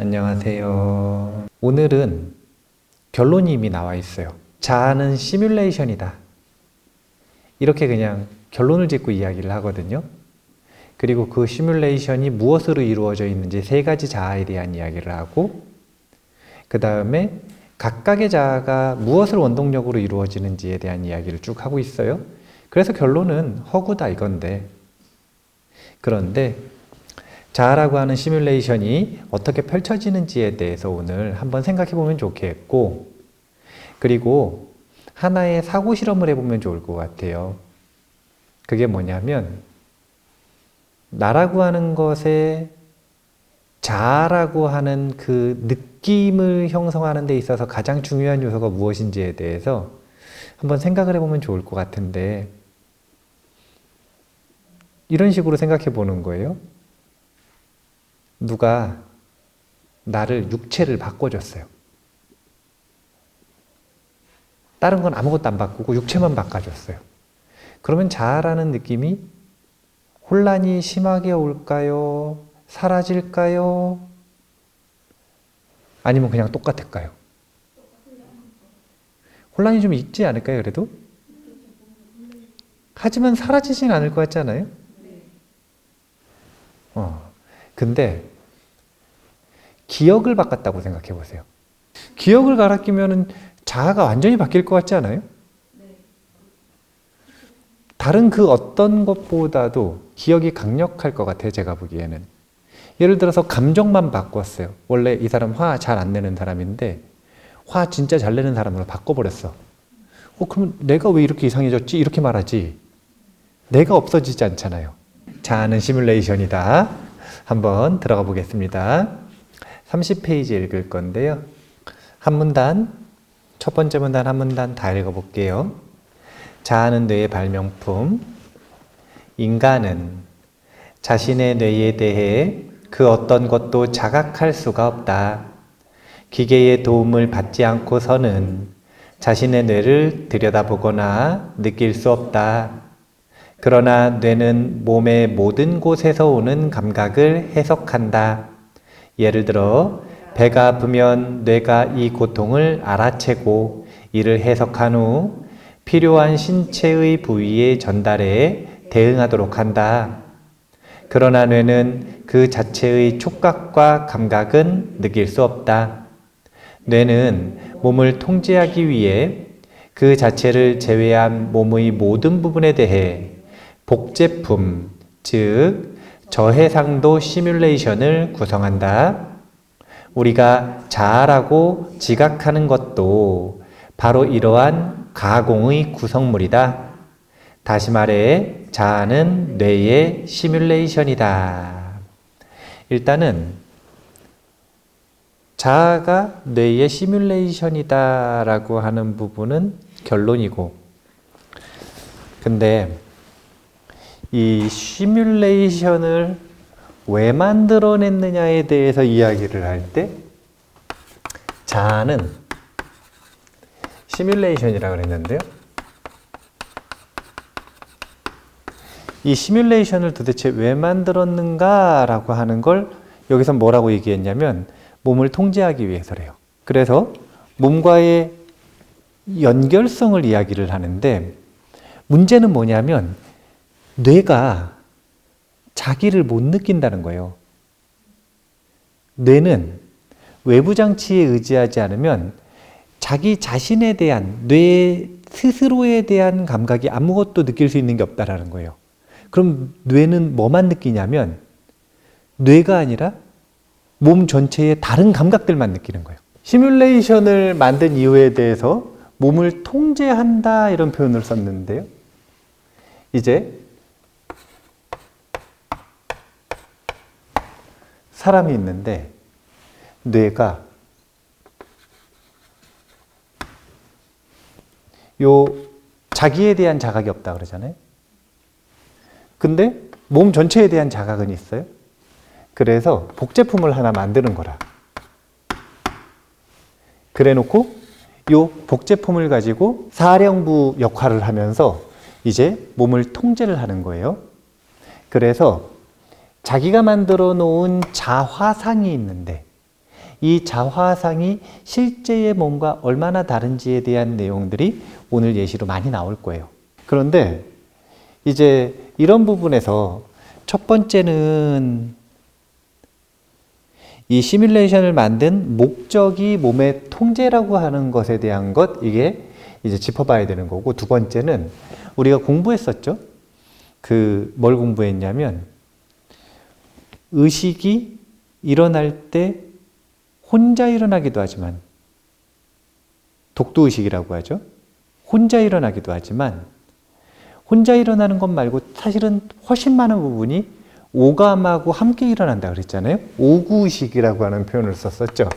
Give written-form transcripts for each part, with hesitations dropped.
안녕하세요. 오늘은 결론이 이미 나와 있어요. 자아는 시뮬레이션이다. 이렇게 그냥 결론을 짓고 이야기를 하거든요. 그리고 그 시뮬레이션이 무엇으로 이루어져 있는지 세 가지 자아에 대한 이야기를 하고, 그 다음에 각각의 자아가 무엇을 원동력으로 이루어지는지에 대한 이야기를 쭉 하고 있어요. 그래서 결론은 허구다 이건데, 그런데 자아라고 하는 시뮬레이션이 어떻게 펼쳐지는지에 대해서 오늘 한번 생각해 보면 좋겠고, 그리고 하나의 사고 실험을 해보면 좋을 것 같아요. 그게 뭐냐면, 나라고 하는 것에 자아라고 하는 그 느낌을 형성하는 데 있어서 가장 중요한 요소가 무엇인지에 대해서 한번 생각을 해보면 좋을 것 같은데, 이런 식으로 생각해 보는 거예요. 누가 나를 육체를 바꿔줬어요. 다른 건 아무것도 안 바꾸고 육체만 바꿔줬어요. 그러면 자아라는 느낌이 혼란이 심하게 올까요? 사라질까요? 아니면 그냥 똑같을까요? 혼란이 좀 있지 않을까요, 그래도? 하지만 사라지진 않을 것 같지 않아요? 근데 기억을 바꿨다고 생각해 보세요. 기억을 갈아 끼면은 자아가 완전히 바뀔 것 같지 않아요? 다른 그 어떤 것보다도 기억이 강력할 것 같아요, 제가 보기에는. 예를 들어서 감정만 바꿨어요. 원래 이 사람 화 잘 안 내는 사람인데 화 진짜 잘 내는 사람으로 바꿔버렸어. 그러면 내가 왜 이렇게 이상해졌지? 이렇게 말하지. 내가 없어지지 않잖아요. 자아는 시뮬레이션이다. 한번 들어가 보겠습니다. 30페이지 읽을 건데요. 한 문단, 첫 번째 문단 한 문단 다 읽어볼게요. 자아는 뇌의 발명품. 인간은 자신의 뇌에 대해 그 어떤 것도 자각할 수가 없다. 기계의 도움을 받지 않고서는 자신의 뇌를 들여다보거나 느낄 수 없다. 그러나 뇌는 몸의 모든 곳에서 오는 감각을 해석한다. 예를 들어 배가 아프면 뇌가 이 고통을 알아채고 이를 해석한 후 필요한 신체의 부위에 전달해 대응하도록 한다. 그러나 뇌는 그 자체의 촉각과 감각은 느낄 수 없다. 뇌는 몸을 통제하기 위해 그 자체를 제외한 몸의 모든 부분에 대해 복제품, 즉 저해상도 시뮬레이션을 구성한다. 우리가 자아라고 지각하는 것도 바로 이러한 가공의 구성물이다. 다시 말해 자아는 뇌의 시뮬레이션이다. 일단은 자아가 뇌의 시뮬레이션이다 라고 하는 부분은 결론이고, 근데 이 시뮬레이션을 왜 만들어냈느냐에 대해서 이야기를 할 때 자아는 시뮬레이션이라고 그랬는데요. 이 시뮬레이션을 도대체 왜 만들었는가 라고 하는 걸 여기서 뭐라고 얘기했냐면 몸을 통제하기 위해서래요. 그래서 몸과의 연결성을 이야기를 하는데, 문제는 뭐냐면 뇌가 자기를 못 느낀다는 거예요. 뇌는 외부 장치에 의지하지 않으면 자기 자신에 대한, 뇌 스스로에 대한 감각이 아무것도 느낄 수 있는 게 없다라는 거예요. 그럼 뇌는 뭐만 느끼냐면 뇌가 아니라 몸 전체의 다른 감각들만 느끼는 거예요. 시뮬레이션을 만든 이유에 대해서 몸을 통제한다 이런 표현을 썼는데요. 이제 사람이 있는데 뇌가 자기에 대한 자각이 없다 그러잖아요. 근데 몸 전체에 대한 자각은 있어요. 그래서 복제품을 하나 만드는 거라. 그래 놓고 이 복제품을 가지고 사령부 역할을 하면서 이제 몸을 통제를 하는 거예요. 그래서 자기가 만들어 놓은 자화상이 있는데 이 자화상이 실제의 몸과 얼마나 다른지에 대한 내용들이 오늘 예시로 많이 나올 거예요. 그런데 이제 이런 부분에서 첫 번째는 이 시뮬레이션을 만든 목적이 몸의 통제라고 하는 것에 대한 것, 이게 이제 짚어봐야 되는 거고, 두 번째는 우리가 공부했었죠? 뭘 공부했냐면, 의식이 일어날 때 혼자 일어나기도 하지만, 독도의식이라고 하죠? 혼자 일어나기도 하지만, 혼자 일어나는 것 말고 사실은 훨씬 많은 부분이 오감하고 함께 일어난다 그랬잖아요. 오구의식이라고 하는 표현을 썼었죠.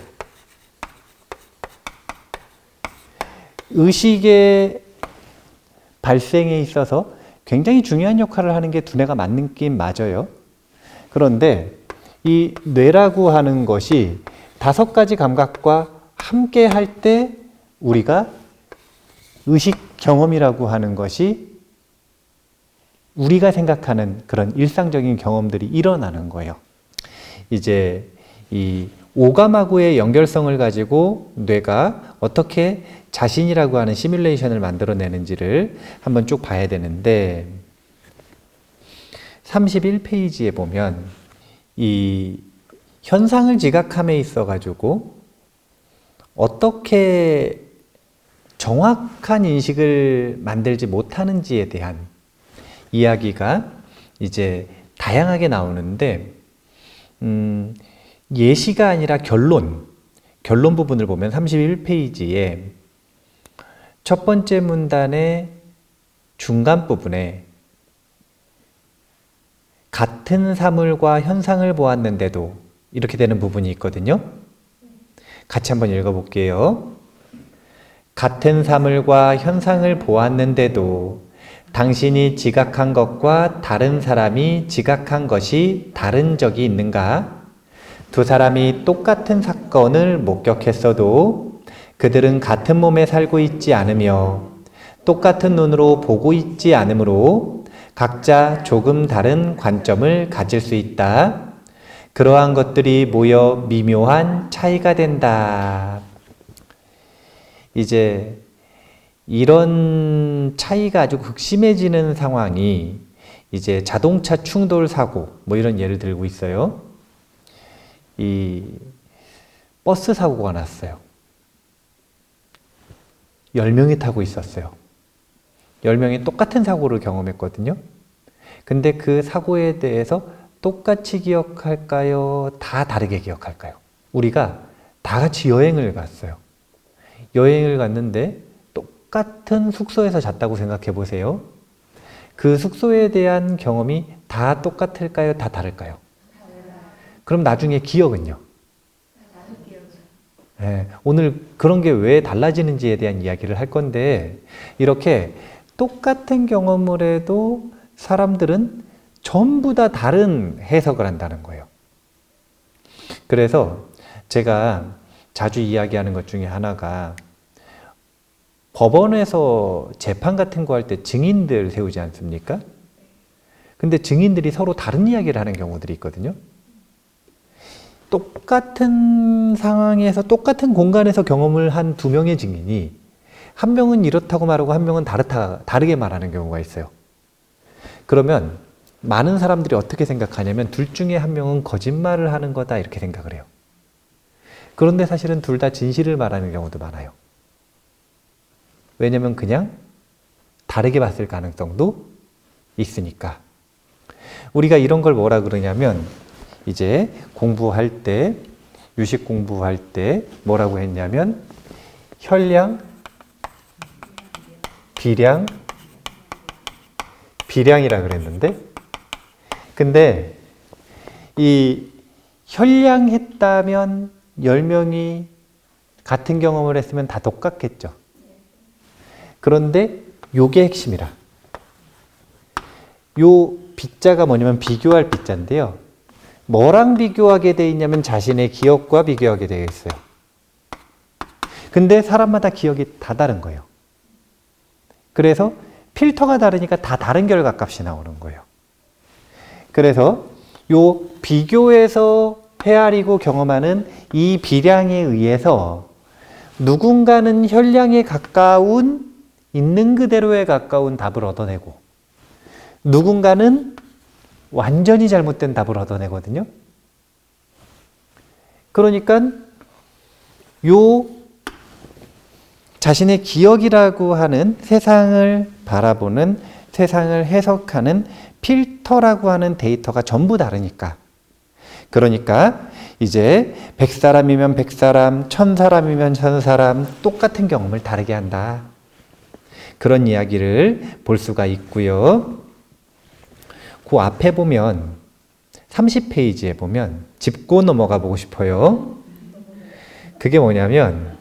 의식의 발생에 있어서 굉장히 중요한 역할을 하는 게 두뇌가 맞긴 맞아요. 그런데 이 뇌라고 하는 것이 5가지 감각과 함께 할 때 우리가 의식 경험이라고 하는 것이 우리가 생각하는 그런 일상적인 경험들이 일어나는 거예요. 이제 이 오감하고의 연결성을 가지고 뇌가 어떻게 자신이라고 하는 시뮬레이션을 만들어내는지를 한번 쭉 봐야 되는데, 31페이지에 보면 이 현상을 지각함에 있어 가지고 어떻게 정확한 인식을 만들지 못하는지에 대한 이야기가 이제 다양하게 나오는데, 예시가 아니라 결론 부분을 보면 31페이지에 첫 번째 문단의 중간 부분에 같은 사물과 현상을 보았는데도 이렇게 되는 부분이 있거든요. 같이 한번 읽어볼게요. 같은 사물과 현상을 보았는데도 당신이 지각한 것과 다른 사람이 지각한 것이 다른 적이 있는가? 두 사람이 똑같은 사건을 목격했어도 그들은 같은 몸에 살고 있지 않으며 똑같은 눈으로 보고 있지 않으므로 각자 조금 다른 관점을 가질 수 있다. 그러한 것들이 모여 미묘한 차이가 된다. 이제 이런 차이가 아주 극심해지는 상황이 이제 자동차 충돌 사고, 뭐 이런 예를 들고 있어요. 이 버스 사고가 났어요. 10명이 타고 있었어요. 10명이 똑같은 사고를 경험했거든요. 근데 그 사고에 대해서 똑같이 기억할까요? 다 다르게 기억할까요? 우리가 다 같이 여행을 갔어요. 여행을 갔는데 똑같은 숙소에서 잤다고 생각해 보세요. 그 숙소에 대한 경험이 다 똑같을까요? 다 다를까요? 그럼 나중에 기억은요? 네, 오늘 그런 게 왜 달라지는지에 대한 이야기를 할 건데, 이렇게 똑같은 경험을 해도 사람들은 전부 다 다른 해석을 한다는 거예요. 그래서 제가 자주 이야기하는 것 중에 하나가, 법원에서 재판 같은 거 할 때 증인들 세우지 않습니까? 근데 증인들이 서로 다른 이야기를 하는 경우들이 있거든요. 똑같은 상황에서 똑같은 공간에서 경험을 한 2명의 증인이 한 명은 이렇다고 말하고 한 명은 다르게 말하는 경우가 있어요. 그러면 많은 사람들이 어떻게 생각하냐면 둘 중에 한 명은 거짓말을 하는 거다 이렇게 생각을 해요. 그런데 사실은 둘 다 진실을 말하는 경우도 많아요. 왜냐면 그냥 다르게 봤을 가능성도 있으니까. 우리가 이런 걸 뭐라 그러냐면, 이제 공부할 때, 유식 공부할 때 뭐라고 했냐면, 혈량, 비량이라 그랬는데, 근데 이 혈량했다면 10명이 같은 경험을 했으면 다 똑같겠죠. 그런데 요게 핵심이라. 요 빗자가 뭐냐면 비교할 빗자인데요. 뭐랑 비교하게 돼 있냐면 자신의 기억과 비교하게 되어 있어요. 근데 사람마다 기억이 다 다른 거예요. 그래서 필터가 다르니까 다 다른 결과값이 나오는 거예요. 그래서 요 비교에서 헤아리고 경험하는 이 비량에 의해서 누군가는 현량에 가까운, 있는 그대로에 가까운 답을 얻어내고 누군가는 완전히 잘못된 답을 얻어내거든요. 그러니까 요 자신의 기억이라고 하는 세상을 바라보는, 세상을 해석하는 필터라고 하는 데이터가 전부 다르니까. 그러니까 이제 100사람이면 100사람, 1000사람이면 1000사람 똑같은 경험을 다르게 한다. 그런 이야기를 볼 수가 있고요. 그 앞에 보면 30페이지에 보면 짚고 넘어가 보고 싶어요. 그게 뭐냐면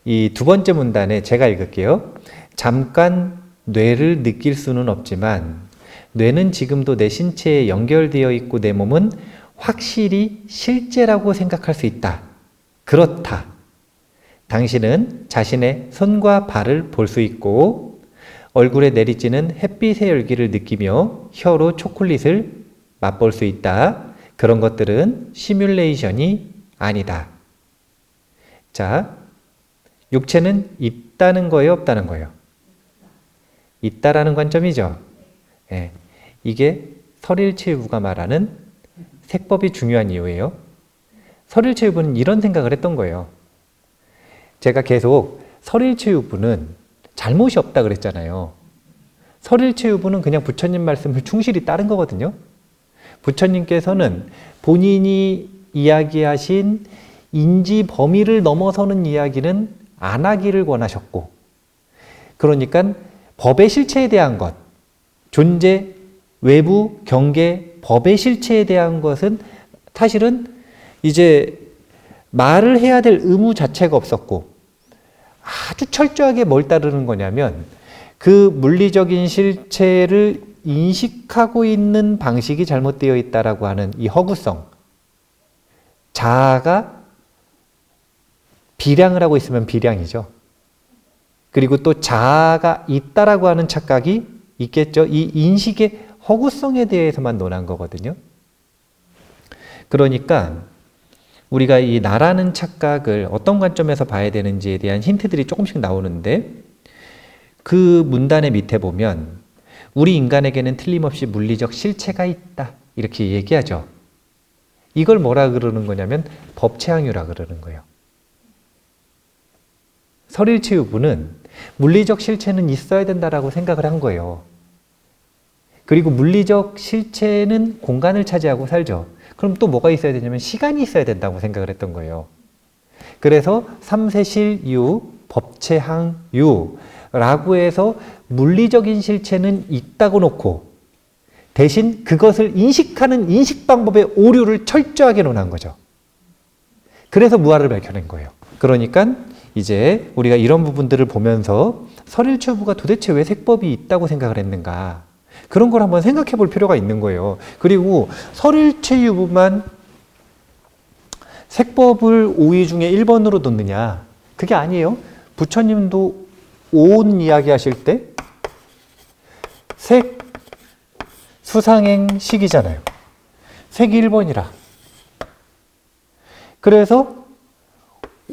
이 두 번째 문단에 제가 읽을게요. 잠깐 뇌를 느낄 수는 없지만 뇌는 지금도 내 신체에 연결되어 있고 내 몸은 확실히 실제라고 생각할 수 있다. 그렇다. 당신은 자신의 손과 발을 볼 수 있고 얼굴에 내리쬐는 햇빛의 열기를 느끼며 혀로 초콜릿을 맛볼 수 있다. 그런 것들은 시뮬레이션이 아니다. 자, 육체는 있다는 거예요, 없다는 거예요? 있다라는 관점이죠. 네. 이게 설일체유부가 말하는 색법이 중요한 이유예요. 설일체유부는 이런 생각을 했던 거예요. 제가 계속 설일체유부는 잘못이 없다 그랬잖아요. 설일체유부는 그냥 부처님 말씀을 충실히 따른 거거든요. 부처님께서는 본인이 이야기하신 인지 범위를 넘어서는 이야기는 안 하기를 권하셨고, 그러니까 법의 실체에 대한 것, 존재, 외부, 경계, 법의 실체에 대한 것은 사실은 이제 말을 해야 될 의무 자체가 없었고, 아주 철저하게 뭘 따르는 거냐면 그 물리적인 실체를 인식하고 있는 방식이 잘못되어 있다라고 하는 이 허구성, 자아가 비량을 하고 있으면 비량이죠. 그리고 또 자아가 있다라고 하는 착각이 있겠죠. 이 인식의 허구성에 대해서만 논한 거거든요. 그러니까 우리가 이 나라는 착각을 어떤 관점에서 봐야 되는지에 대한 힌트들이 조금씩 나오는데, 그 문단의 밑에 보면 우리 인간에게는 틀림없이 물리적 실체가 있다 이렇게 얘기하죠. 이걸 뭐라 그러는 거냐면 법체항유라 그러는 거예요. 설일체유부는 물리적 실체는 있어야 된다라고 생각을 한 거예요. 그리고 물리적 실체는 공간을 차지하고 살죠. 그럼 또 뭐가 있어야 되냐면 시간이 있어야 된다고 생각을 했던 거예요. 그래서 삼세실유, 법체항유라고 해서 물리적인 실체는 있다고 놓고 대신 그것을 인식하는 인식 방법의 오류를 철저하게 논한 거죠. 그래서 무아를 밝혀낸 거예요. 그러니까 이제 우리가 이런 부분들을 보면서 설일체유부가 도대체 왜 색법이 있다고 생각을 했는가, 그런 걸 한번 생각해 볼 필요가 있는 거예요. 그리고 설일체유부만 색법을 5위 중에 1번으로 놓느냐, 그게 아니에요. 부처님도 온 이야기 하실 때 색, 수상행, 식이잖아요. 색이 1번이라. 그래서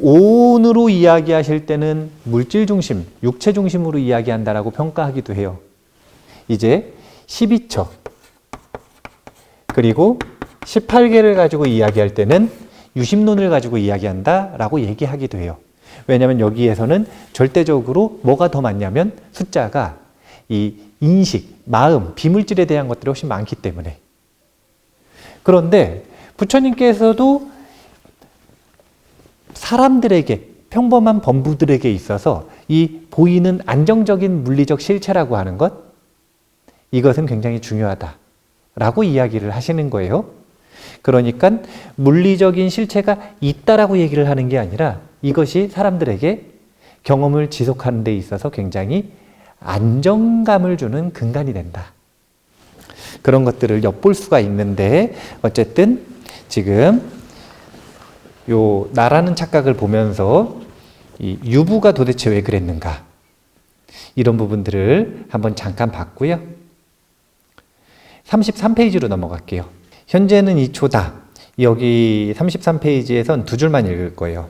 온으로 이야기하실 때는 물질 중심, 육체 중심으로 이야기한다라고 평가하기도 해요. 이제 12처 그리고 18개를 가지고 이야기할 때는 유심론을 가지고 이야기한다라고 얘기하기도 해요. 왜냐하면 여기에서는 절대적으로 뭐가 더 많냐면 숫자가 이 인식, 마음, 비물질에 대한 것들이 훨씬 많기 때문에. 그런데 부처님께서도 사람들에게, 평범한 범부들에게 있어서 이 보이는 안정적인 물리적 실체라고 하는 것, 이것은 굉장히 중요하다라고 이야기를 하시는 거예요. 그러니까 물리적인 실체가 있다라고 얘기를 하는 게 아니라 이것이 사람들에게 경험을 지속하는 데 있어서 굉장히 안정감을 주는 근간이 된다. 그런 것들을 엿볼 수가 있는데, 어쨌든 지금 요 나라는 착각을 보면서 이 유부가 도대체 왜 그랬는가, 이런 부분들을 한번 잠깐 봤고요. 33페이지로 넘어갈게요. 현재는 2초다. 여기 33페이지에선 두 줄만 읽을 거예요.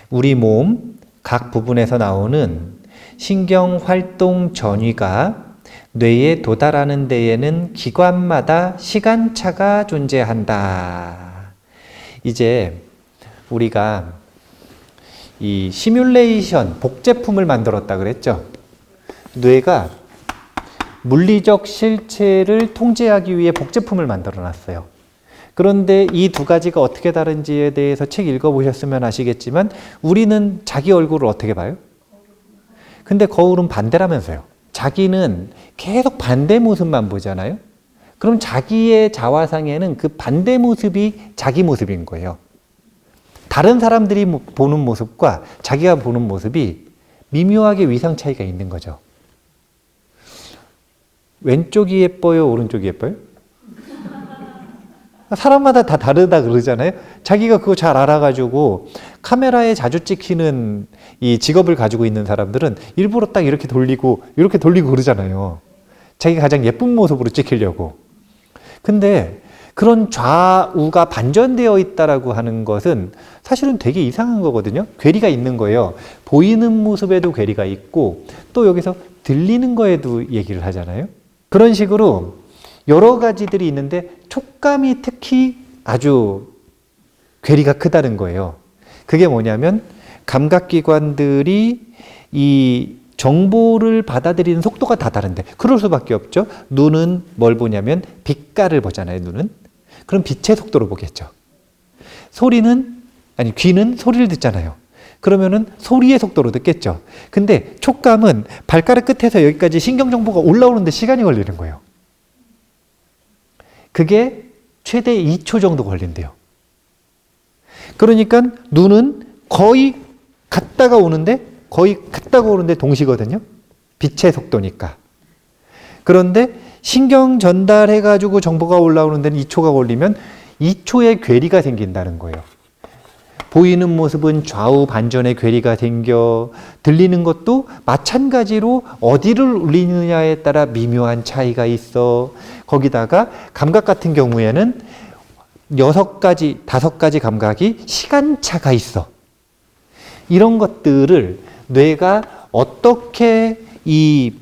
우리 몸 각 부분에서 나오는 신경활동 전위가 뇌에 도달하는 데에는 기관마다 시간차가 존재한다. 이제 우리가 이 시뮬레이션, 복제품을 만들었다 그랬죠? 뇌가 물리적 실체를 통제하기 위해 복제품을 만들어 놨어요. 그런데 이 두 가지가 어떻게 다른지에 대해서 책 읽어보셨으면 아시겠지만 우리는 자기 얼굴을 어떻게 봐요? 근데 거울은 반대라면서요. 자기는 계속 반대 모습만 보잖아요. 그럼 자기의 자화상에는 그 반대 모습이 자기 모습인 거예요. 다른 사람들이 보는 모습과 자기가 보는 모습이 미묘하게 위상 차이가 있는 거죠. 왼쪽이 예뻐요? 오른쪽이 예뻐요? 사람마다 다 다르다 그러잖아요. 자기가 그거 잘 알아가지고 카메라에 자주 찍히는 이 직업을 가지고 있는 사람들은 일부러 딱 이렇게 돌리고 그러잖아요. 자기가 가장 예쁜 모습으로 찍히려고. 근데 그런 좌우가 반전되어 있다라고 하는 것은 사실은 되게 이상한 거거든요. 괴리가 있는 거예요. 보이는 모습에도 괴리가 있고 또 여기서 들리는 거에도 얘기를 하잖아요. 그런 식으로 여러 가지들이 있는데 촉감이 특히 아주 괴리가 크다는 거예요. 그게 뭐냐면 감각기관들이 이 정보를 받아들이는 속도가 다 다른데 그럴 수밖에 없죠. 눈은 뭘 보냐면 빛깔을 보잖아요. 눈은. 그럼 빛의 속도로 보겠죠. 귀는 소리를 듣잖아요. 그러면은 소리의 속도로 듣겠죠. 근데 촉감은 발가락 끝에서 여기까지 신경정보가 올라오는데 시간이 걸리는 거예요. 그게 최대 2초 정도 걸린대요. 그러니까 눈은 거의 갔다가 오는데 동시거든요. 빛의 속도니까. 그런데 신경 전달해가지고 정보가 올라오는 데는 2초가 걸리면 2초의 괴리가 생긴다는 거예요. 보이는 모습은 좌우 반전의 괴리가 생겨 들리는 것도 마찬가지로 어디를 울리느냐에 따라 미묘한 차이가 있어. 거기다가 감각 같은 경우에는 6가지, 5가지 감각이 시간차가 있어. 이런 것들을 뇌가 어떻게 이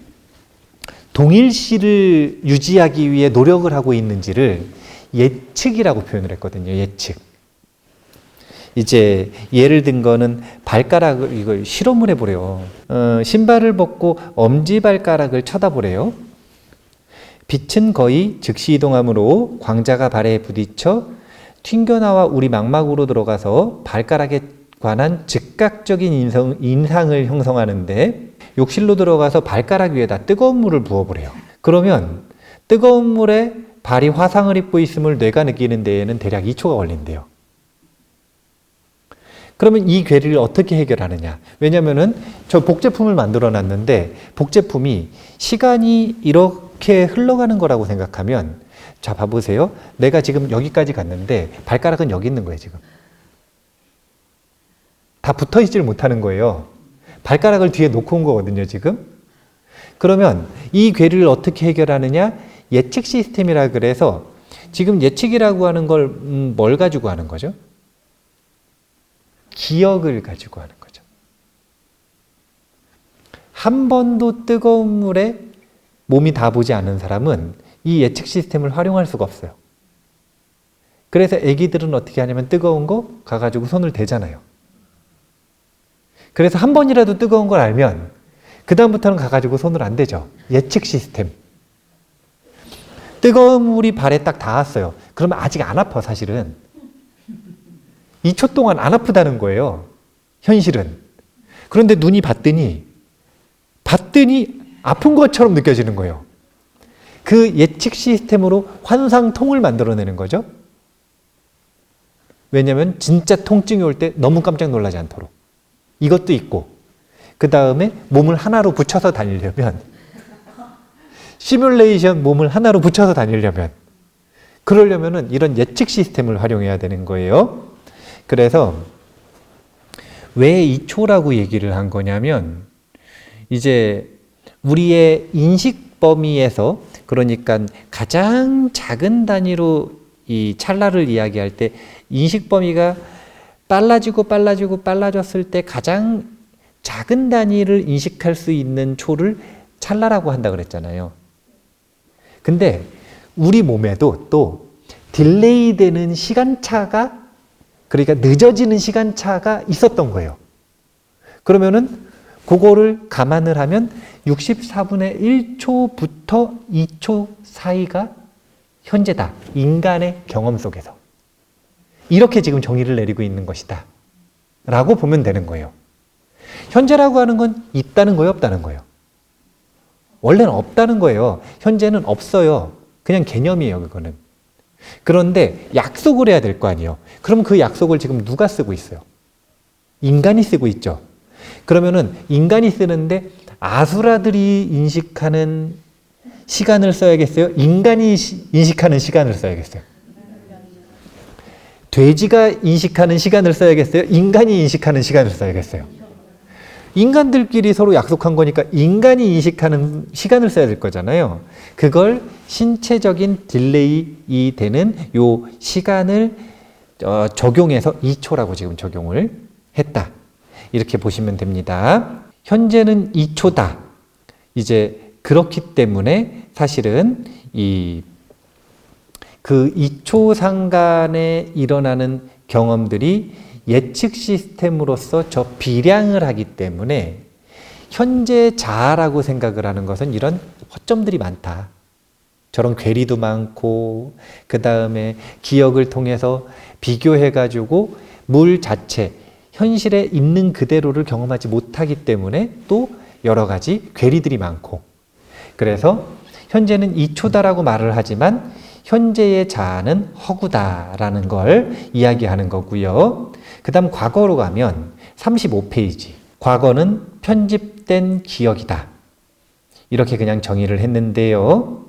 동일시를 유지하기 위해 노력을 하고 있는지를 예측이라고 표현을 했거든요. 예측. 이제 예를 든 거는 발가락을 이걸 실험을 해보래요. 신발을 벗고 엄지발가락을 쳐다보래요. 빛은 거의 즉시 이동하므로 광자가 발에 부딪혀 튕겨나와 우리 망막으로 들어가서 발가락에 관한 즉각적인 인상을 형성하는데 욕실로 들어가서 발가락 위에다 뜨거운 물을 부어보래요. 그러면 뜨거운 물에 발이 화상을 입고 있음을 뇌가 느끼는 데에는 대략 2초가 걸린대요. 그러면 이 괴리를 어떻게 해결하느냐? 왜냐면은 저 복제품을 만들어 놨는데 복제품이 시간이 이렇게 흘러가는 거라고 생각하면 자, 봐보세요. 내가 지금 여기까지 갔는데 발가락은 여기 있는 거예요, 지금. 다 붙어 있지를 못하는 거예요. 발가락을 뒤에 놓고 온 거거든요, 지금. 그러면 이 괴리를 어떻게 해결하느냐? 예측 시스템이라 그래서 지금 예측이라고 하는 걸 뭘 가지고 하는 거죠? 기억을 가지고 하는 거죠. 한 번도 뜨거운 물에 몸이 다 보지 않은 사람은 이 예측 시스템을 활용할 수가 없어요. 그래서 애기들은 어떻게 하냐면 뜨거운 거 가가지고 손을 대잖아요. 그래서 한 번이라도 뜨거운 걸 알면 그 다음부터는 가가지고 손을 안 대죠. 예측 시스템. 뜨거운 물이 발에 딱 닿았어요. 그러면 아직 안 아파, 사실은. 2초 동안 안 아프다는 거예요. 현실은. 그런데 눈이 봤더니 아픈 것처럼 느껴지는 거예요. 그 예측 시스템으로 환상통을 만들어내는 거죠. 왜냐하면 진짜 통증이 올 때 너무 깜짝 놀라지 않도록. 이것도 있고 그 다음에 몸을 하나로 붙여서 다니려면 시뮬레이션 몸을 하나로 붙여서 다니려면 그러려면은 이런 예측 시스템을 활용해야 되는 거예요. 그래서 왜 2초라고 얘기를 한 거냐면 이제 우리의 인식 범위에서 그러니까 가장 작은 단위로 이 찰나를 이야기할 때 인식 범위가 빨라졌을 때 가장 작은 단위를 인식할 수 있는 초를 찰나라고 한다 그랬잖아요. 근데 우리 몸에도 또 딜레이 되는 시간차가, 그러니까 늦어지는 시간차가 있었던 거예요. 그러면은 그거를 감안을 하면 64분의 1초부터 2초 사이가 현재다. 인간의 경험 속에서. 이렇게 지금 정의를 내리고 있는 것이다. 라고 보면 되는 거예요. 현재라고 하는 건 있다는 거예요, 없다는 거예요? 원래는 없다는 거예요. 현재는 없어요. 그냥 개념이에요, 그거는. 그런데 약속을 해야 될 거 아니에요. 그럼 그 약속을 지금 누가 쓰고 있어요? 인간이 쓰고 있죠. 그러면은 인간이 쓰는데 아수라들이 인식하는 시간을 써야겠어요? 인간이 인식하는 시간을 써야겠어요? 돼지가 인식하는 시간을 써야겠어요? 인간이 인식하는 시간을 써야겠어요? 인간들끼리 서로 약속한 거니까 인간이 인식하는 시간을 써야 될 거잖아요. 그걸 신체적인 딜레이 되는 요 시간을 적용해서 2초라고 지금 적용을 했다. 이렇게 보시면 됩니다. 현재는 2초다. 이제 그렇기 때문에 사실은 그 2초 상간에 일어나는 경험들이 예측 시스템으로서 저 비량을 하기 때문에 현재 자아라고 생각을 하는 것은 이런 허점들이 많다. 저런 괴리도 많고, 그 다음에 기억을 통해서 비교해가지고 물 자체, 현실에 있는 그대로를 경험하지 못하기 때문에 또 여러 가지 괴리들이 많고, 그래서 현재는 2초다라고 말을 하지만 현재의 자아는 허구다라는 걸 이야기하는 거고요. 그 다음 과거로 가면 35페이지. 과거는 편집된 기억이다. 이렇게 그냥 정의를 했는데요.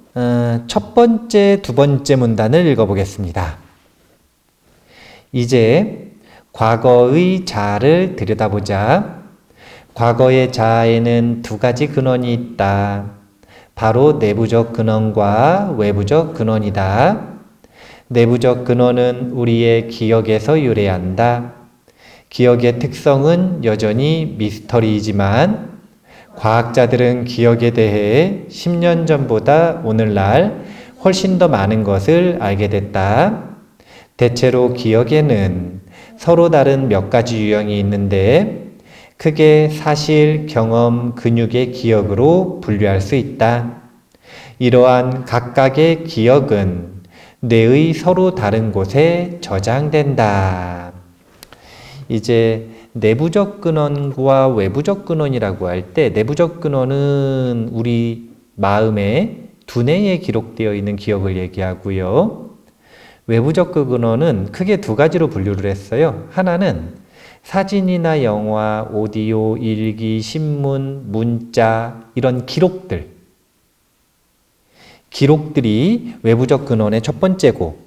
첫 번째, 두 번째 문단을 읽어보겠습니다. 이제 과거의 자아를 들여다보자. 과거의 자아에는 두 가지 근원이 있다. 바로 내부적 근원과 외부적 근원이다. 내부적 근원은 우리의 기억에서 유래한다. 기억의 특성은 여전히 미스터리이지만 과학자들은 기억에 대해 10년 전보다 오늘날 훨씬 더 많은 것을 알게 됐다. 대체로 기억에는 서로 다른 몇 가지 유형이 있는데 크게 사실, 경험, 근육의 기억으로 분류할 수 있다. 이러한 각각의 기억은 뇌의 서로 다른 곳에 저장된다. 이제 내부적 근원과 외부적 근원이라고 할 때 내부적 근원은 우리 마음에 두뇌에 기록되어 있는 기억을 얘기하고요. 외부적 근원은 크게 두 가지로 분류를 했어요. 하나는 사진이나 영화, 오디오, 일기, 신문, 문자 이런 기록들이 외부적 근원의 첫 번째고,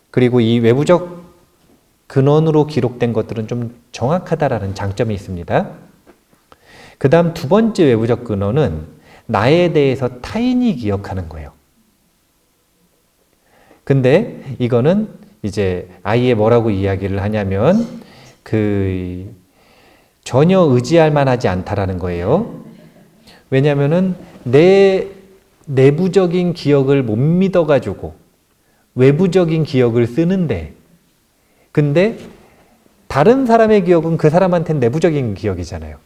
그리고 이 외부적 근원으로 기록된 것들은 좀 정확하다라는 장점이 있습니다. 그 다음 두 번째 외부적 근원은 나에 대해서 타인이 기억하는 거예요. 근데 이거는 이제 아예 뭐라고 이야기를 하냐면 전혀 의지할 만하지 않다라는 거예요. 왜냐면은 내 내부적인 기억을 못 믿어가지고 외부적인 기억을 쓰는데, 근데 다른 사람의 기억은 그 사람한테는 내부적인 기억이잖아요.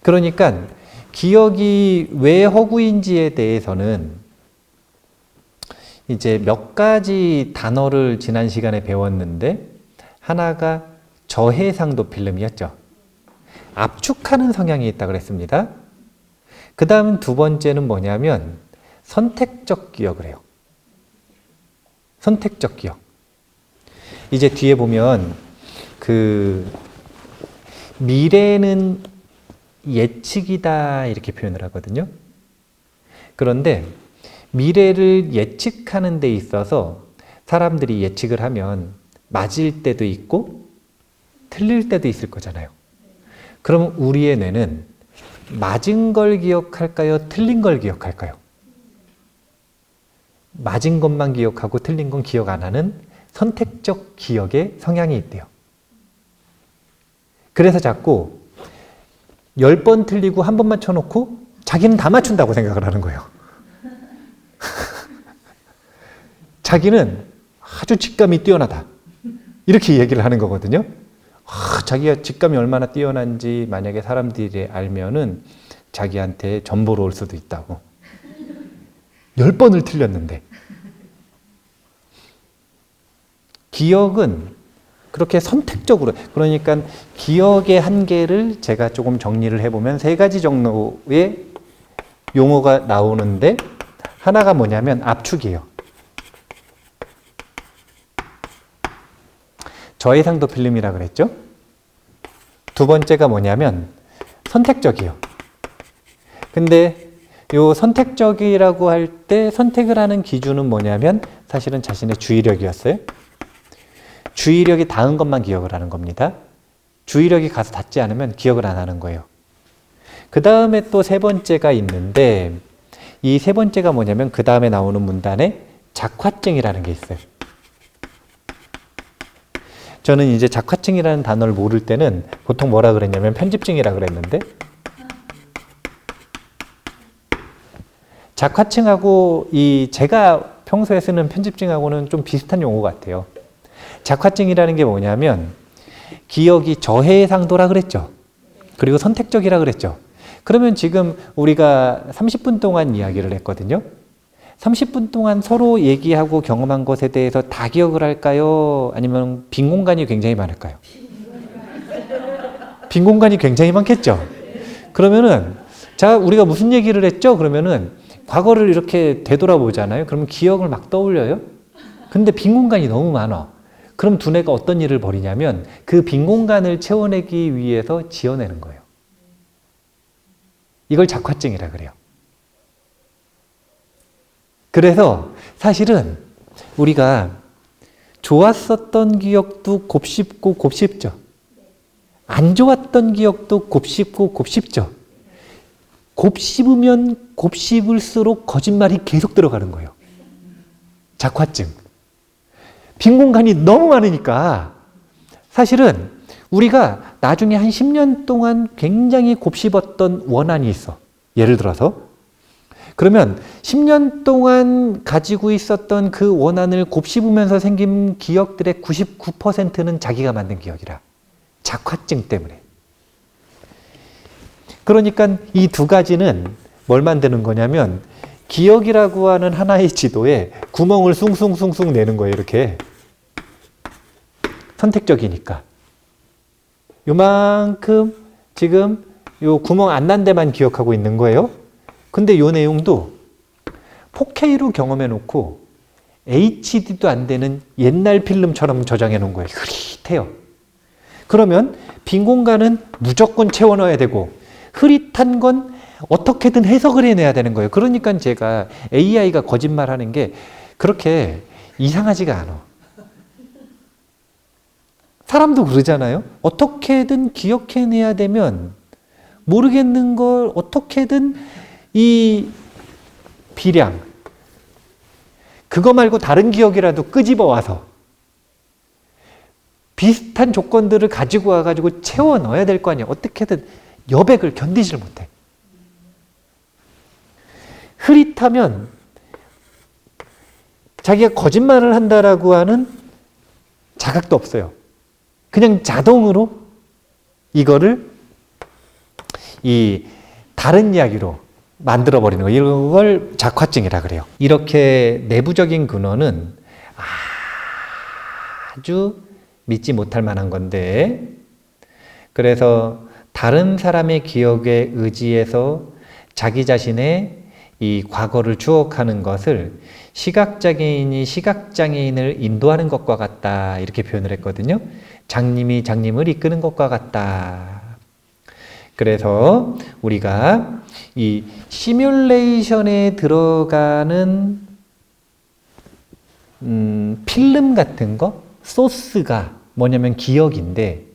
그러니까 기억이 왜 허구인지에 대해서는 이제 몇 가지 단어를 지난 시간에 배웠는데, 하나가 저해상도 필름이었죠. 압축하는 성향이 있다고 그랬습니다. 그 다음 두 번째는 뭐냐면 선택적 기억을 해요. 선택적 기억. 이제 뒤에 보면 미래는 예측이다 이렇게 표현을 하거든요. 그런데 미래를 예측하는 데 있어서 사람들이 예측을 하면 맞을 때도 있고 틀릴 때도 있을 거잖아요. 그럼 우리의 뇌는 맞은 걸 기억할까요? 틀린 걸 기억할까요? 맞은 것만 기억하고 틀린 건 기억 안 하는 선택적 기억의 성향이 있대요. 그래서 자꾸 10번 틀리고 한 번 맞춰놓고 자기는 다 맞춘다고 생각을 하는 거예요. 자기는 아주 직감이 뛰어나다. 이렇게 얘기를 하는 거거든요. 자기가 직감이 얼마나 뛰어난지 만약에 사람들이 알면은 자기한테 전보로 올 수도 있다고. 10번을 틀렸는데. 기억은 그렇게 선택적으로, 그러니까 기억의 한계를 제가 조금 정리를 해보면 3가지 정도의 용어가 나오는데, 하나가 뭐냐면 압축이에요. 저해상도 필름이라 그랬죠? 두 번째가 뭐냐면 선택적이에요. 근데 요 선택적이라고 할 때 선택을 하는 기준은 뭐냐면 사실은 자신의 주의력이었어요. 주의력이 닿은 것만 기억을 하는 겁니다. 주의력이 가서 닿지 않으면 기억을 안 하는 거예요. 그 다음에 또 3번째가 있는데, 이 3번째가 뭐냐면 그 다음에 나오는 문단에 작화증이라는 게 있어요. 저는 이제 작화증이라는 단어를 모를 때는 보통 뭐라 그랬냐면 편집증이라 그랬는데, 작화증하고 이 제가 평소에 쓰는 편집증하고는 좀 비슷한 용어 같아요. 작화증이라는 게 뭐냐면 기억이 저해상도라 그랬죠. 그리고 선택적이라 그랬죠. 그러면 지금 우리가 30분 동안 이야기를 했거든요. 30분 동안 서로 얘기하고 경험한 것에 대해서 다 기억을 할까요? 아니면 빈 공간이 굉장히 많을까요? 빈 공간이 굉장히 많겠죠. 그러면은 자, 우리가 무슨 얘기를 했죠? 그러면은 과거를 이렇게 되돌아보잖아요. 그러면 기억을 막 떠올려요. 근데 빈 공간이 너무 많아. 그럼 두뇌가 어떤 일을 벌이냐면 그 빈 공간을 채워내기 위해서 지어내는 거예요. 이걸 작화증이라 그래요. 그래서 사실은 우리가 좋았었던 기억도 곱씹고 곱씹죠. 안 좋았던 기억도 곱씹고 곱씹죠. 곱씹으면 곱씹을수록 거짓말이 계속 들어가는 거예요. 작화증. 빈 공간이 너무 많으니까 사실은 우리가 나중에 한 10년 동안 굉장히 곱씹었던 원한이 있어. 예를 들어서 그러면 10년 동안 가지고 있었던 그 원한을 곱씹으면서 생긴 기억들의 99%는 자기가 만든 기억이라. 작화증 때문에. 그러니까 이 두 가지는 뭘 만드는 거냐면 기억이라고 하는 하나의 지도에 구멍을 숭숭숭숭 내는 거예요. 이렇게. 선택적이니까. 요만큼 지금 요 구멍 안 난 데만 기억하고 있는 거예요. 근데 요 내용도 4K로 경험해 놓고 HD도 안 되는 옛날 필름처럼 저장해 놓은 거예요. 흐릿해요. 그러면 빈 공간은 무조건 채워 넣어야 되고 흐릿한 건 어떻게든 해석을 해내야 되는 거예요. 그러니까 제가 AI가 거짓말하는 게 그렇게 이상하지가 않아. 사람도 그러잖아요. 어떻게든 기억해내야 되면 모르겠는 걸 어떻게든 이 비량, 그거 말고 다른 기억이라도 끄집어 와서 비슷한 조건들을 가지고 와가지고 채워 넣어야 될 거 아니에요. 어떻게든 여백을 견디질 못해. 흐릿하면 자기가 거짓말을 한다라고 하는 자각도 없어요. 그냥 자동으로 이거를 이 다른 이야기로 만들어버리는 거. 이걸 작화증이라 그래요. 이렇게 내부적인 근원은 아주 믿지 못할 만한 건데, 그래서 다른 사람의 기억에 의지해서 자기 자신의 이 과거를 추억하는 것을 시각장애인이 시각장애인을 인도하는 것과 같다, 이렇게 표현을 했거든요. 장님이 장님을 이끄는 것과 같다. 그래서 우리가 이 시뮬레이션에 들어가는 필름 같은 거, 소스가 뭐냐면 기억인데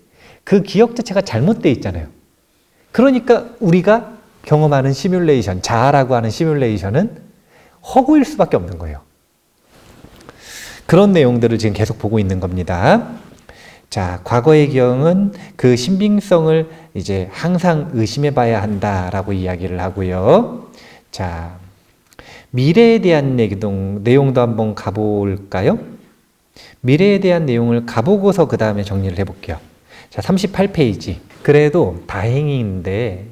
그 기억 자체가 잘못되어 있잖아요. 그러니까 우리가 경험하는 시뮬레이션, 자아라고 하는 시뮬레이션은 허구일 수밖에 없는 거예요. 그런 내용들을 지금 계속 보고 있는 겁니다. 자, 과거의 기억은 그 신빙성을 이제 항상 의심해 봐야 한다라고 이야기를 하고요. 자, 미래에 대한 내용도 한번 가볼까요? 미래에 대한 내용을 가보고서 그 다음에 정리를 해볼게요. 자, 38페이지. 그래도 다행인데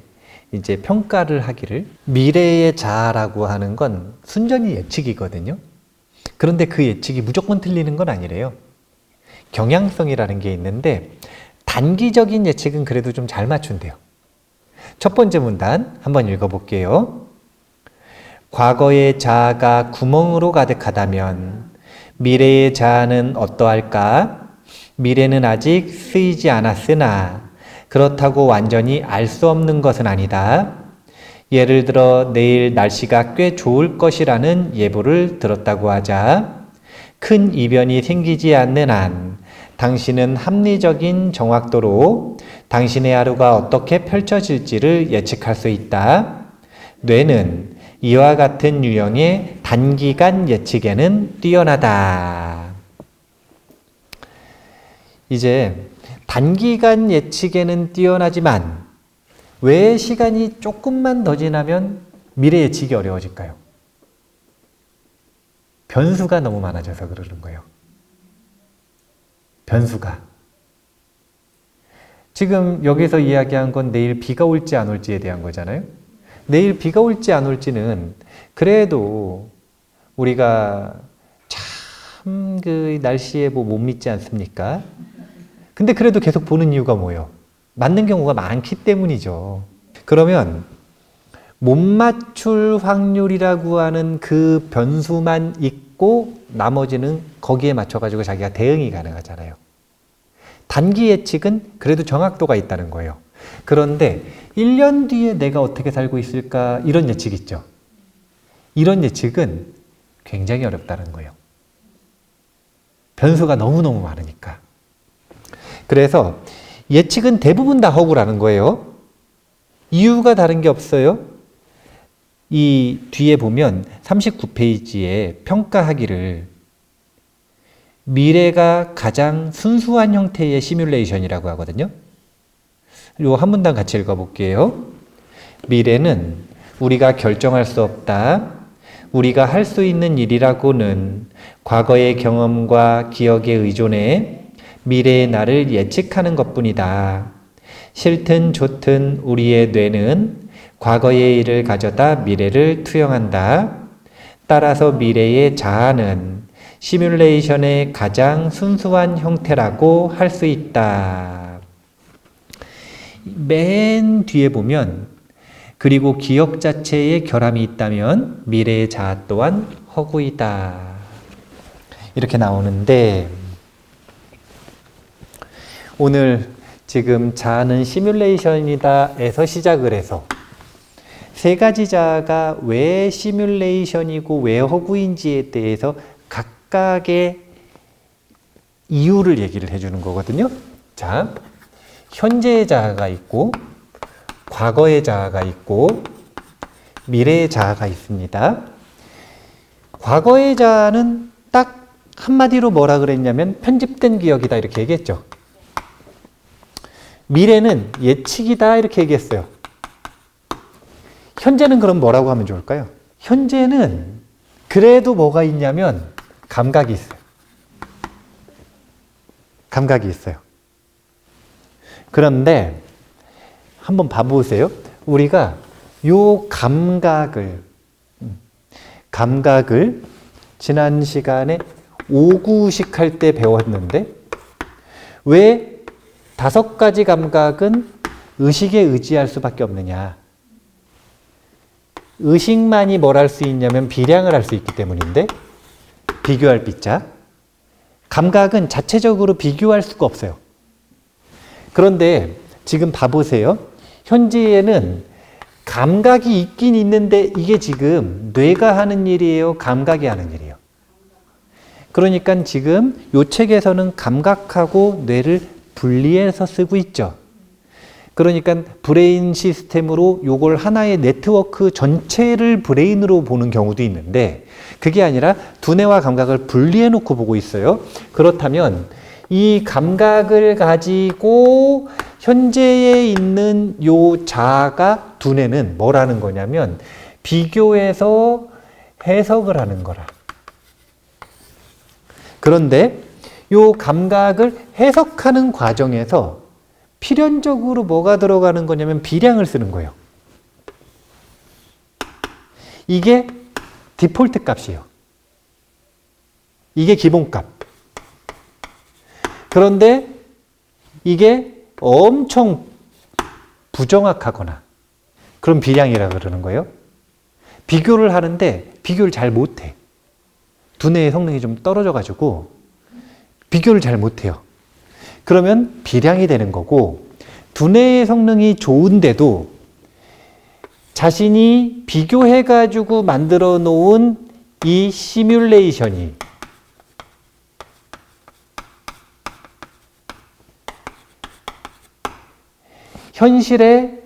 이제 평가를 하기를, 미래의 자아라고 하는 건 순전히 예측이거든요. 그런데 그 예측이 무조건 틀리는 건 아니래요. 경향성이라는 게 있는데 단기적인 예측은 그래도 좀 잘 맞춘대요. 첫 번째 문단 한번 읽어볼게요. 과거의 자아가 구멍으로 가득하다면 미래의 자아는 어떠할까? 미래는 아직 쓰이지 않았으나 그렇다고 완전히 알 수 없는 것은 아니다. 예를 들어 내일 날씨가 꽤 좋을 것이라는 예보를 들었다고 하자. 큰 이변이 생기지 않는 한 당신은 합리적인 정확도로 당신의 하루가 어떻게 펼쳐질지를 예측할 수 있다. 뇌는 이와 같은 유형의 단기간 예측에는 뛰어나다. 이제 단기간 예측에는 뛰어나지만 왜 시간이 조금만 더 지나면 미래 예측이 어려워질까요? 변수가 너무 많아져서 그러는 거예요. 변수가. 지금 여기서 이야기한 건 내일 비가 올지 안 올지에 대한 거잖아요. 내일 비가 올지 안 올지는 그래도 우리가 참 그 날씨에 못 믿지 않습니까? 근데 그래도 계속 보는 이유가 뭐예요? 맞는 경우가 많기 때문이죠. 그러면 못 맞출 확률이라고 하는 그 변수만 있고 나머지는 거기에 맞춰가지고 자기가 대응이 가능하잖아요. 단기 예측은 그래도 정확도가 있다는 거예요. 그런데 1년 뒤에 내가 어떻게 살고 있을까 이런 예측 있죠. 이런 예측은 굉장히 어렵다는 거예요. 변수가 너무너무 많으니까. 그래서 예측은 대부분 다 허구라는 거예요. 이유가 다른 게 없어요. 이 뒤에 보면 39페이지에 평가하기를 미래가 가장 순수한 형태의 시뮬레이션이라고 하거든요. 요 한 문단 같이 읽어볼게요. 미래는 우리가 결정할 수 없다. 우리가 할 수 있는 일이라고는 과거의 경험과 기억에 의존해 미래의 나를 예측하는 것뿐이다. 싫든 좋든 우리의 뇌는 과거의 일을 가져다 미래를 투영한다. 따라서 미래의 자아는 시뮬레이션의 가장 순수한 형태라고 할 수 있다. 맨 뒤에 보면 그리고 기억 자체에 결함이 있다면 미래의 자아 또한 허구이다. 이렇게 나오는데 오늘 지금 자아는 시뮬레이션이다에서 시작을 해서 세 가지 자아가 왜 시뮬레이션이고 왜 허구인지에 대해서 각각의 이유를 얘기를 해주는 거거든요. 자, 현재의 자아가 있고 과거의 자아가 있고 미래의 자아가 있습니다. 과거의 자아는 딱 한마디로 뭐라 그랬냐면 편집된 기억이다 이렇게 얘기했죠. 미래는 예측이다 이렇게 얘기했어요. 현재는 그럼 뭐라고 하면 좋을까요? 현재는 그래도 뭐가 있냐면 감각이 있어요. 감각이 있어요. 그런데 한번 봐보세요. 우리가 요 감각을 지난 시간에 5구식 할 때 배웠는데 왜 5가지 감각은 의식에 의지할 수밖에 없느냐. 의식만이 뭘 할 수 있냐면 비량을 할 수 있기 때문인데 비교할 비자. 감각은 자체적으로 비교할 수가 없어요. 그런데 지금 봐보세요. 현재에는 감각이 있긴 있는데 이게 지금 뇌가 하는 일이에요? 감각이 하는 일이에요? 그러니까 지금 이 책에서는 감각하고 뇌를 분리해서 쓰고 있죠. 그러니까 브레인 시스템으로 요걸 하나의 네트워크 전체를 브레인으로 보는 경우도 있는데 그게 아니라 두뇌와 감각을 분리해 놓고 보고 있어요. 그렇다면 이 감각을 가지고 현재에 있는 요 자아가 두뇌는 뭐라는 거냐면 비교해서 해석을 하는 거라. 그런데 요 감각을 해석하는 과정에서 필연적으로 뭐가 들어가는 거냐면 비량을 쓰는 거예요. 이게 디폴트 값이에요. 이게 기본값. 그런데 이게 엄청 부정확하거나 그럼 비량이라 그러는 거예요. 비교를 하는데 비교를 잘 못해. 두뇌의 성능이 좀 떨어져가지고 비교를 잘 못해요. 그러면 비량이 되는 거고 두뇌의 성능이 좋은데도 자신이 비교해가지고 만들어 놓은 이 시뮬레이션이 현실의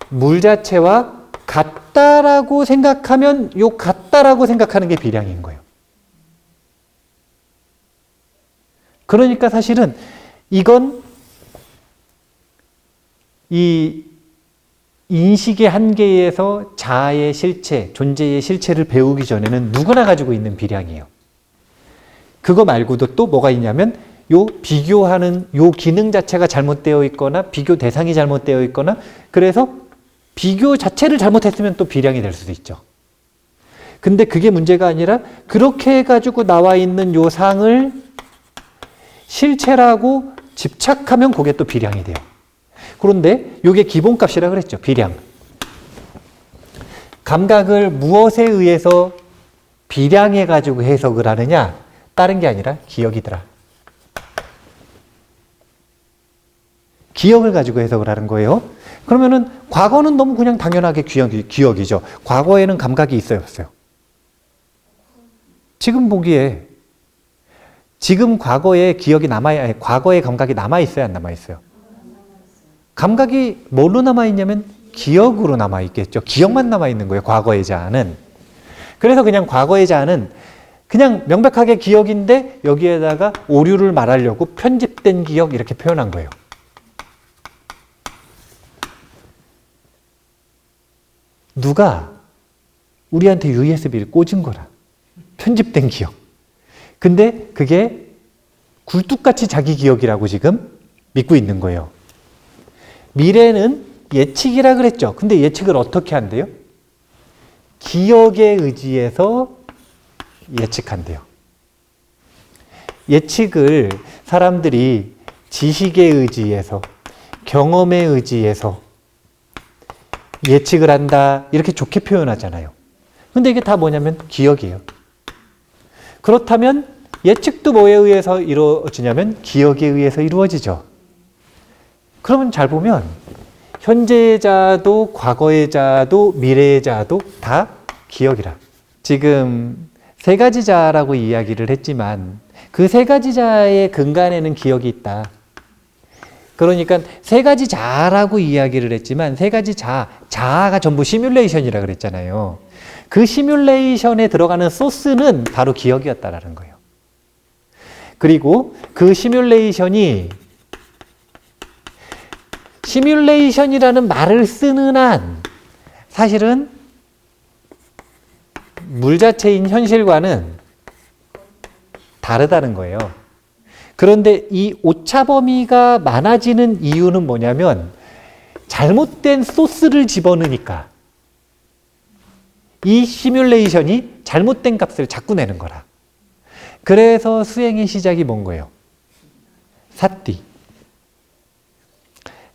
물 자체와 같다라고 생각하면 요 같다라고 생각하는 게 비량인 거예요. 그러니까 사실은 이건 이 인식의 한계에서 자아의 실체, 존재의 실체를 배우기 전에는 누구나 가지고 있는 비량이에요. 그거 말고도 또 뭐가 있냐면 요 비교하는 요 기능 자체가 잘못되어 있거나 비교 대상이 잘못되어 있거나 그래서 비교 자체를 잘못했으면 또 비량이 될 수도 있죠. 근데 그게 문제가 아니라 그렇게 해가지고 나와 있는 요 상을 실체라고 집착하면 그게 또 비량이 돼요. 그런데 이게 기본값이라 그랬죠. 비량. 감각을 무엇에 의해서 비량해가지고 해석을 하느냐? 다른 게 아니라 기억이더라. 기억을 가지고 해석을 하는 거예요. 그러면은 과거는 너무 그냥 당연하게 기억이죠. 과거에는 감각이 있어요, 없어요? 지금 보기에 지금 과거에 기억이 과거의 감각이 남아있어요, 안 남아있어요? 감각이 뭘로 남아있냐면 기억으로 남아있겠죠. 기억만 남아있는 거예요, 과거의 자아는. 그래서 그냥 과거의 자아는 그냥 명백하게 기억인데 여기에다가 오류를 말하려고 편집된 기억 이렇게 표현한 거예요. 누가 우리한테 USB를 꽂은 거라. 편집된 기억. 근데 그게 굴뚝같이 자기 기억이라고 지금 믿고 있는 거예요. 미래는 예측이라 그랬죠. 근데 예측을 어떻게 한대요? 기억에 의지해서 예측한대요. 예측을 사람들이 지식에 의지해서 경험에 의지해서 예측을 한다 이렇게 좋게 표현하잖아요. 근데 이게 다 뭐냐면 기억이에요. 그렇다면 예측도 뭐에 의해서 이루어지냐면 기억에 의해서 이루어지죠. 그러면 잘 보면 현재의 자도 과거의 자도 미래의 자도 다 기억이라. 지금 세 가지 자라고 이야기를 했지만 그 세 가지 자의 근간에는 기억이 있다. 그러니까 세 가지 자라고 이야기를 했지만 세 가지 자아가 전부 시뮬레이션이라 그랬잖아요. 그 시뮬레이션에 들어가는 소스는 바로 기억이었다라는 거예요. 그리고 그 시뮬레이션이 시뮬레이션이라는 말을 쓰는 한 사실은 물 자체인 현실과는 다르다는 거예요. 그런데 이 오차 범위가 많아지는 이유는 뭐냐면 잘못된 소스를 집어넣으니까 이 시뮬레이션이 잘못된 값을 자꾸 내는 거라. 그래서 수행의 시작이 뭔 거예요? 사띠.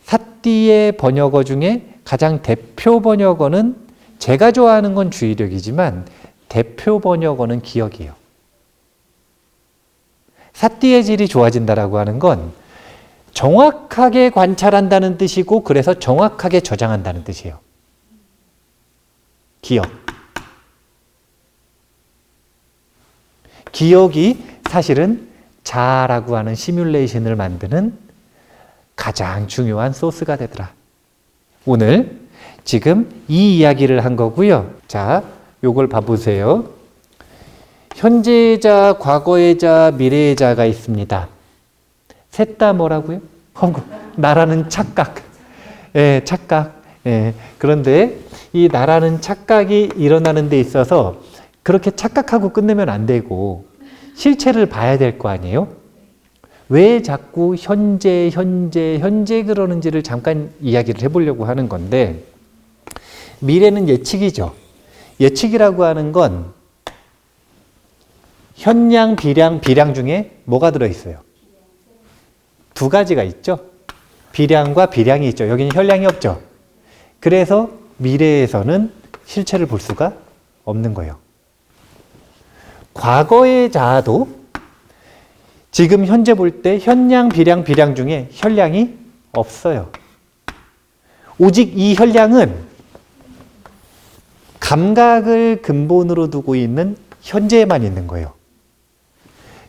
사띠의 번역어 중에 가장 대표 번역어는 제가 좋아하는 건 주의력이지만 대표 번역어는 기억이에요. 사띠의 질이 좋아진다라고 하는 건 정확하게 관찰한다는 뜻이고 그래서 정확하게 저장한다는 뜻이에요. 기억. 기억이 사실은 자아라고 하는 시뮬레이션을 만드는 가장 중요한 소스가 되더라. 오늘 지금 이 이야기를 한 거고요. 자, 요걸 봐보세요. 현재자, 과거의자, 미래의자가 있습니다. 셋 다 뭐라고요? 나라는 착각. 예, 착각. 예, 그런데 이 나라는 착각이 일어나는 데 있어서 그렇게 착각하고 끝내면 안 되고 실체를 봐야 될 거 아니에요? 왜 자꾸 현재 그러는지를 잠깐 이야기를 해보려고 하는 건데, 미래는 예측이죠. 예측이라고 하는 건 현량, 비량 중에 뭐가 들어있어요? 두 가지가 있죠. 비량과 비량이 있죠. 여기는 현량이 없죠. 그래서 미래에서는 실체를 볼 수가 없는 거예요. 과거의 자도 지금 현재 볼 때 현량, 비량 중에 현량이 없어요. 오직 이 현량은 감각을 근본으로 두고 있는 현재에만 있는 거예요.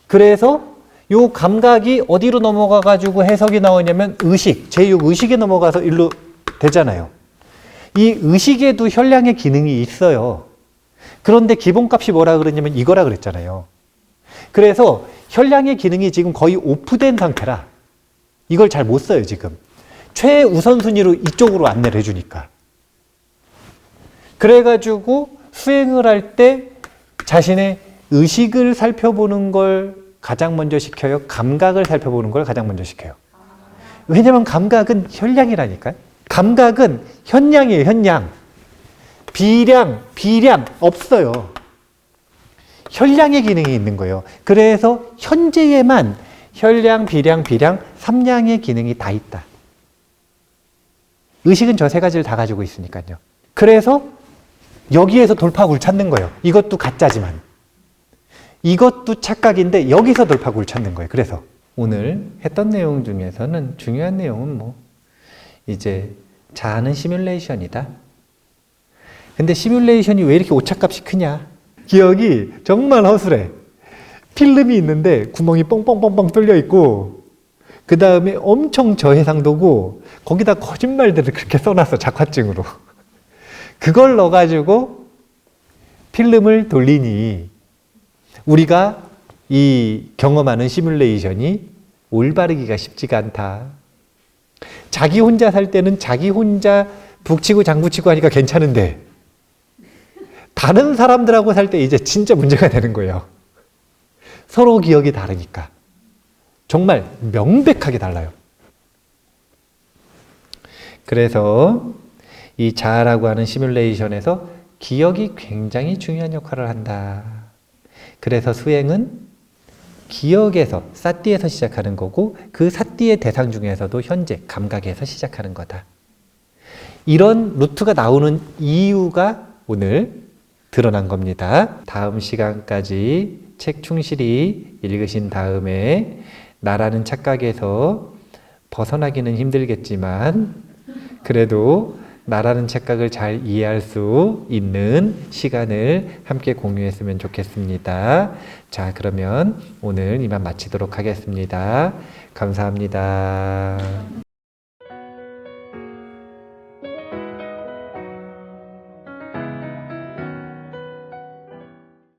그래서 요 감각이 어디로 넘어가 가지고 해석이 나오냐면 의식, 제6의식에 넘어가서 일로 되잖아요. 이 의식에도 현량의 기능이 있어요. 그런데 기본값이 뭐라 그랬냐면 이거라 그랬잖아요. 그래서 현량의 기능이 지금 거의 오프된 상태라 이걸 잘 못 써요, 지금. 최우선순위로 이쪽으로 안내를 해주니까. 그래가지고 수행을 할 때 자신의 의식을 살펴보는 걸 가장 먼저 시켜요? 감각을 살펴보는 걸 가장 먼저 시켜요? 왜냐면 감각은 현량이라니까요. 감각은 현량이에요, 현량. 비량 없어요. 현량의 기능이 있는 거예요. 그래서 현재에만 현량, 비량, 삼량의 기능이 다 있다. 의식은 저 세 가지를 다 가지고 있으니까요. 그래서 여기에서 돌파구를 찾는 거예요. 이것도 가짜지만. 이것도 착각인데 여기서 돌파구를 찾는 거예요. 그래서 오늘 했던 내용 중에서는 중요한 내용은 이제 자아는 시뮬레이션이다. 근데 시뮬레이션이 왜 이렇게 오차값이 크냐? 기억이 정말 허술해. 필름이 있는데 구멍이 뻥뻥뻥뻥 뚫려 있고 그 다음에 엄청 저해상도고 거기다 거짓말들을 그렇게 써놨어, 작화증으로. 그걸 넣어가지고 필름을 돌리니 우리가 이 경험하는 시뮬레이션이 올바르기가 쉽지가 않다. 자기 혼자 살 때는 자기 혼자 북치고 장구치고 하니까 괜찮은데 다른 사람들하고 살 때 이제 진짜 문제가 되는 거예요. 서로 기억이 다르니까. 정말 명백하게 달라요. 그래서 이 자아라고 하는 시뮬레이션에서 기억이 굉장히 중요한 역할을 한다. 그래서 수행은 기억에서, 사띠에서 시작하는 거고 그 사띠의 대상 중에서도 현재, 감각에서 시작하는 거다. 이런 루트가 나오는 이유가 오늘 드러난 겁니다. 다음 시간까지 책 충실히 읽으신 다음에 나라는 착각에서 벗어나기는 힘들겠지만 그래도 나라는 착각을 잘 이해할 수 있는 시간을 함께 공유했으면 좋겠습니다. 자, 그러면 오늘 이만 마치도록 하겠습니다. 감사합니다.